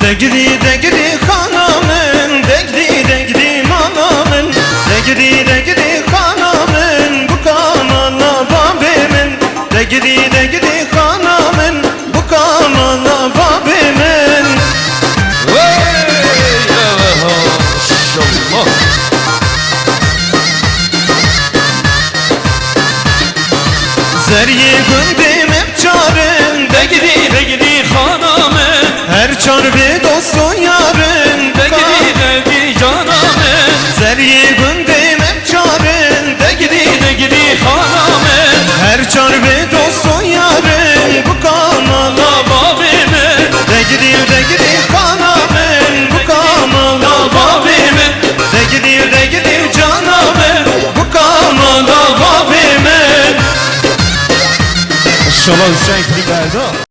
de gidi hanımın, de gidi manamın, de gidi hanımın, bu kamala babimin, de gidi hanımın, bu kamala babimin. Maşallah. Zeryi gündim hep çarın, De gidi hanımın, her çar bir dostun yarın, de gidi canımın. Zeryi gündim hep çarın, de gidi hanımın, her çar bir dostun yarın, bu kamala babimin, de gidi hanımın, bu kamala babimin, de gidi canımın, bu kamala babimin. Maşallah Hüseyin.